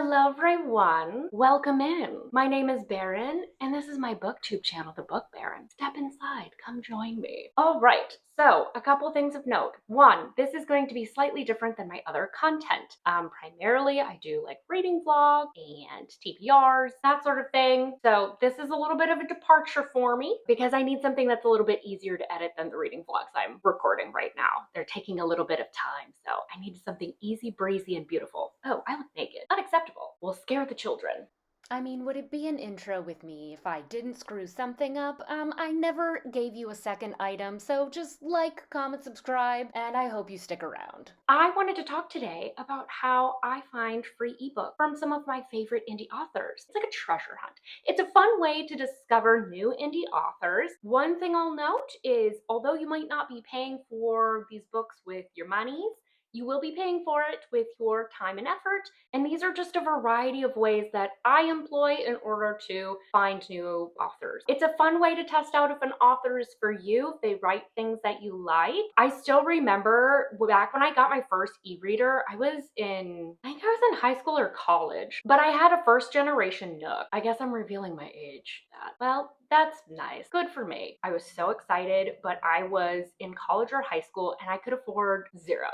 Hello everyone, welcome in. My name is Baron and this is my booktube channel, The Book Baron. Step inside, come join me. All right, so a couple things of note. One, this is going to be slightly different than my other content. Primarily I do like reading vlogs and TBRs, that sort of thing. So this is a little bit of a departure for me because I need something that's a little bit easier to edit than the reading vlogs I'm recording right now. They're taking a little bit of time, so I need something easy breezy and beautiful. Oh, I look naked. Unacceptable. Will scare the children. I mean, would it be an intro with me if I didn't screw something up? I never gave you a second item, so just like, comment, subscribe, and I hope you stick around. I wanted to talk today about how I find free ebooks from some of my favorite indie authors. It's like a treasure hunt. It's a fun way to discover new indie authors. One thing I'll note is, although you might not be paying for these books with your monies, you will be paying for it with your time and effort. And these are just a variety of ways that I employ in order to find new authors. It's a fun way to test out if an author is for you, if they write things that you like. I still remember back when I got my first e-reader, I think I was in high school or college, but I had a first generation Nook. I guess I'm revealing my age. Well, that's nice. Good for me. I was so excited, but I was in college or high school and I could afford zero.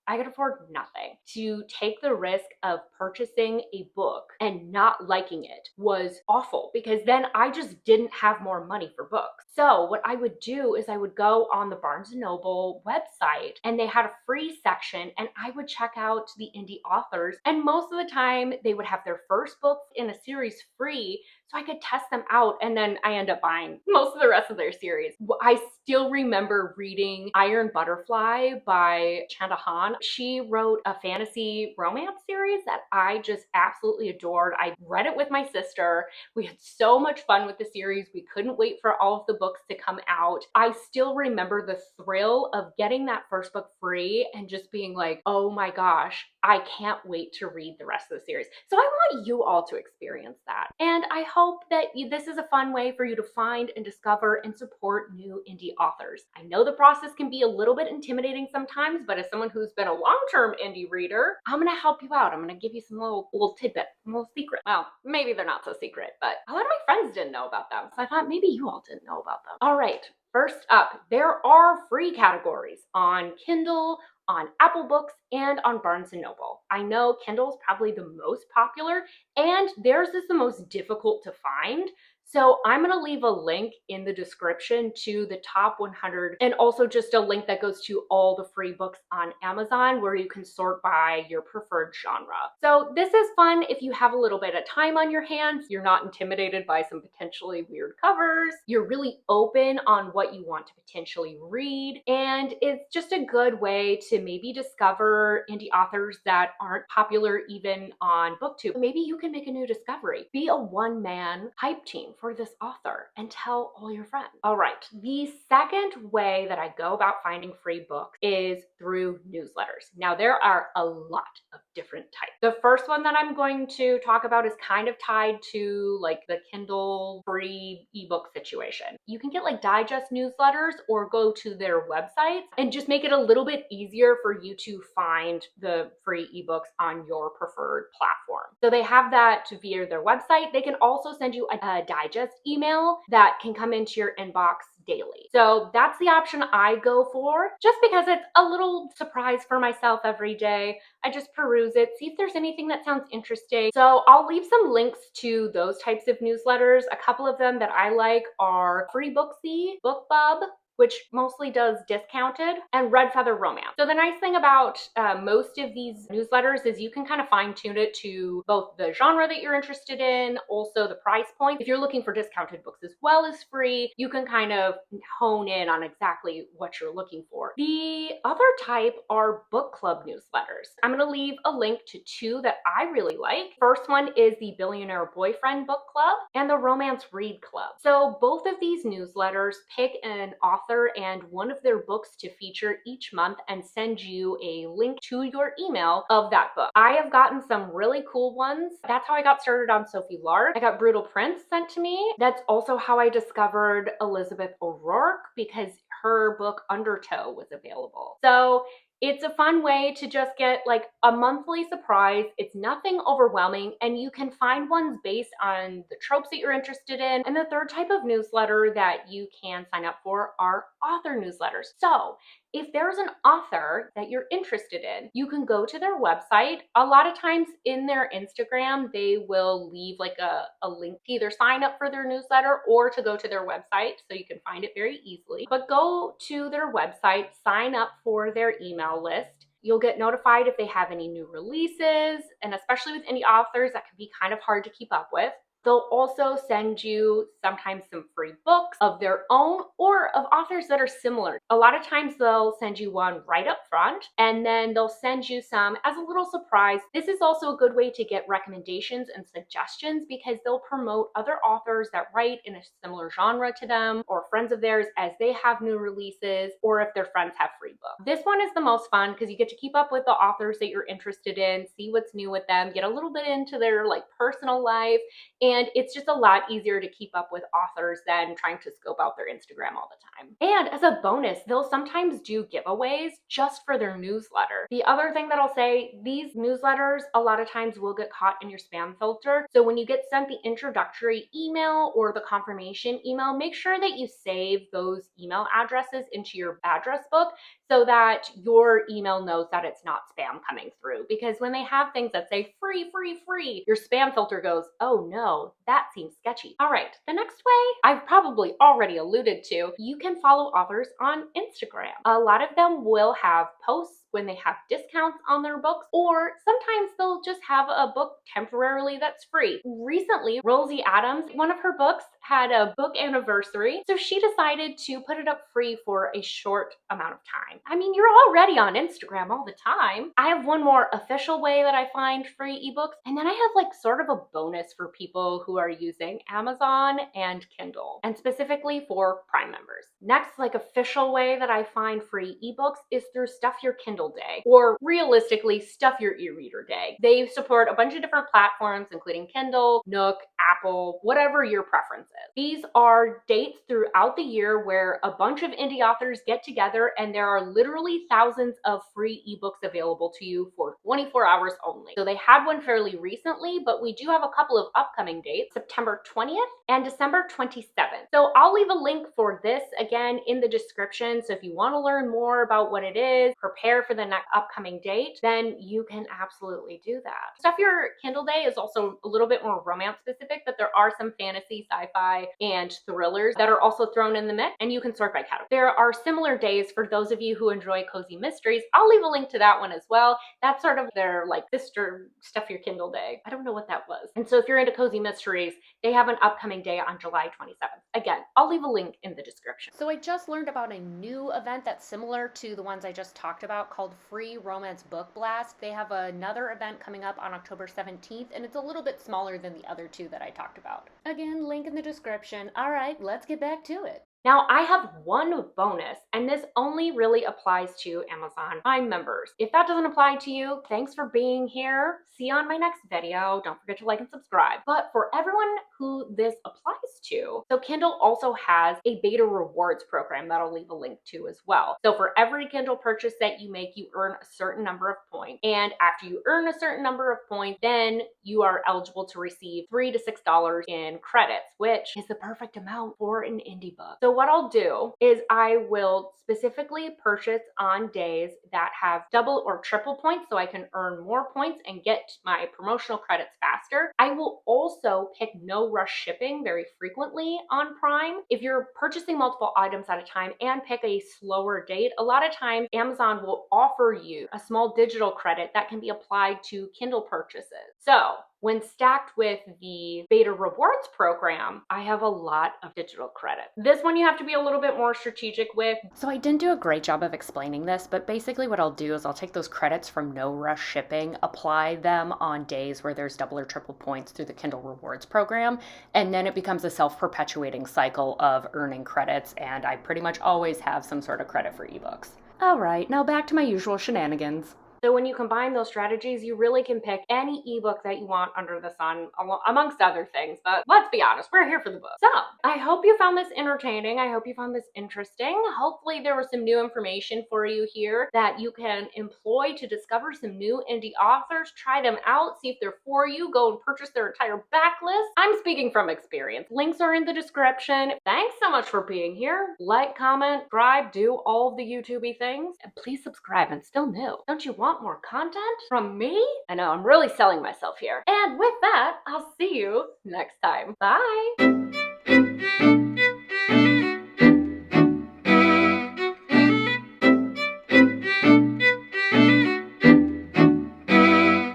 I could afford nothing. To take the risk of purchasing a book and not liking it was awful because then I just didn't have more money for books. So what I would do is I would go on the Barnes & Noble website and they had a free section and I would check out the indie authors, and most of the time they would have their first book in a series free so I could test them out, and then I end up buying most of the rest of their series. I still remember reading Iron Butterfly by Chanda Han. She wrote a fantasy romance series that I just absolutely adored. I read it with my sister. We had so much fun with the series. We couldn't wait for all of the books to come out. I still remember the thrill of getting that first book free and just being like, oh my gosh, I can't wait to read the rest of the series. So I want you all to experience that. And I hope that this is a fun way for you to find and discover and support new indie authors. I know the process can be a little bit intimidating sometimes, but as someone who's been a long-term indie reader, I'm gonna help you out. I'm gonna give you some little tidbits, some little secrets. Well, maybe they're not so secret, but a lot of my friends didn't know about them. So I thought maybe you all didn't know about them. All right, first up, there are free categories on Kindle, on Apple Books, and on Barnes & Noble. I know Kindle is probably the most popular, and theirs is the most difficult to find. So I'm going to leave a link in the description to the top 100, and also just a link that goes to all the free books on Amazon where you can sort by your preferred genre. So this is fun if you have a little bit of time on your hands, you're not intimidated by some potentially weird covers, you're really open on what you want to potentially read, and it's just a good way to maybe discover indie authors that aren't popular even on BookTube. Maybe you can make a new discovery. Be a one-man hype team for this author and tell all your friends. All right, the second way that I go about finding free books is through newsletters. Now, there are a lot of different types. The first one that I'm going to talk about is kind of tied to like the Kindle free ebook situation. You can get like digest newsletters or go to their websites and just make it a little bit easier for you to find the free ebooks on your preferred platform. So they have that via their website. They can also send you a digest email that can come into your inbox daily. So that's the option I go for, just because it's a little surprise for myself every day. I just peruse it, see if there's anything that sounds interesting. So I'll leave some links to those types of newsletters. A couple of them that I like are Free Booksy, BookBub, which mostly does discounted, and Red Feather Romance. So the nice thing about most of these newsletters is you can kind of fine tune it to both the genre that you're interested in, also the price point. If you're looking for discounted books as well as free, you can kind of hone in on exactly what you're looking for. The other type are book club newsletters. I'm gonna leave a link to two that I really like. First one is the Billionaire Boyfriend Book Club and the Romance Read Club. So both of these newsletters pick an author and one of their books to feature each month and send you a link to your email of that book. I have gotten some really cool ones. That's how I got started on Sophie Lark. I got Brutal Prince sent to me. That's also how I discovered Elizabeth O'Rourke, because her book Undertow was available. So It's a fun way to just get like a monthly surprise. It's nothing overwhelming, and you can find ones based on the tropes that you're interested in. And the third type of newsletter that you can sign up for are author newsletters. So if there's an author that you're interested in, you can go to their website. A lot of times in their Instagram, they will leave like a link to either sign up for their newsletter or to go to their website, so you can find it very easily. But go to their website, sign up for their email list. You'll get notified if they have any new releases, and especially with indie authors, that can be kind of hard to keep up with. They'll also send you sometimes some free books of their own or of authors that are similar. A lot of times they'll send you one right up front, and then they'll send you some as a little surprise. This is also a good way to get recommendations and suggestions, because they'll promote other authors that write in a similar genre to them or friends of theirs as they have new releases, or if their friends have free books. This one is the most fun because you get to keep up with the authors that you're interested in, see what's new with them, get a little bit into their like personal life, and it's just a lot easier to keep up with authors than trying to scope out their Instagram all the time. And as a bonus, they'll sometimes do giveaways just for their newsletter. The other thing that I'll say, these newsletters a lot of times will get caught in your spam filter. So when you get sent the introductory email or the confirmation email, make sure that you save those email addresses into your address book so that your email knows that it's not spam coming through. Because when they have things that say free, free, free, your spam filter goes, oh no, that seems sketchy. All right, the next way I've probably already alluded to, you can follow authors on Instagram. A lot of them will have posts when they have discounts on their books, or sometimes they'll just have a book temporarily that's free. Recently, Rosie Adams, one of her books had a book anniversary, so she decided to put it up free for a short amount of time. I mean, you're already on Instagram all the time. I have one more official way that I find free ebooks, and then I have like sort of a bonus for people who are using Amazon and Kindle, and specifically for Prime members. Next, like official way that I find free ebooks is through Stuff Your Kindle Day, or realistically, Stuff Your e-reader Day. They support a bunch of different platforms, including Kindle, Nook, Apple, whatever your preference is. These are dates throughout the year where a bunch of indie authors get together, and there are literally thousands of free ebooks available to you for 24 hours only. So they had one fairly recently, but we do have a couple of upcoming dates, September 20th and December 27th. So I'll leave a link for this again in the description. So if you want to learn more about what it is, prepare for the next upcoming date, then you can absolutely do that. Stuff Your Kindle Day is also a little bit more romance specific, but there are some fantasy, sci-fi, and thrillers that are also thrown in the mix, and you can sort by category. There are similar days for those of you who enjoy cozy mysteries. I'll leave a link to that one as well. That's sort of their like sister Stuff Your Kindle Day. I don't know what that was. And so if you're into cozy mysteries, they have an upcoming day on July 27th. Again, I'll leave a link in the description. So I just learned about a new event that's similar to the ones I just talked about called Free Romance Book Blast. They have another event coming up on October 17th, and it's a little bit smaller than the other two that I talked about. Again, link in the description. All right, let's get back to it. Now, I have one bonus, and this only really applies to Amazon Prime members. If that doesn't apply to you, thanks for being here. See you on my next video. Don't forget to like and subscribe. But for everyone who this applies to, so Kindle also has a beta rewards program that I'll leave a link to as well. So for every Kindle purchase that you make, you earn a certain number of points. And after you earn a certain number of points, then you are eligible to receive $3 to $6 in credits, which is the perfect amount for an indie book. So what I'll do is I will specifically purchase on days that have double or triple points so I can earn more points and get my promotional credits faster. I will also pick no rush shipping very frequently on Prime. If you're purchasing multiple items at a time and pick a slower date, a lot of times Amazon will offer you a small digital credit that can be applied to Kindle purchases. So when stacked with the beta rewards program, I have a lot of digital credit. This one you have to be a little bit more strategic with. So I didn't do a great job of explaining this, but basically what I'll do is I'll take those credits from no rush shipping, apply them on days where there's double or triple points through the Kindle rewards program, and then it becomes a self-perpetuating cycle of earning credits, and I pretty much always have some sort of credit for ebooks. All right, now back to my usual shenanigans. So when you combine those strategies, you really can pick any ebook that you want under the sun, amongst other things. But let's be honest, we're here for the book. So I hope you found this entertaining. I hope you found this interesting. Hopefully there was some new information for you here that you can employ to discover some new indie authors. Try them out, see if they're for you. Go and purchase their entire backlist. I'm speaking from experience. Links are in the description. Thanks so much for being here. Like, comment, subscribe, do all of the YouTubey things. And please subscribe, and still new. Don't you want more content from me? I know, I'm really selling myself here. And with that, I'll see you next time. Bye!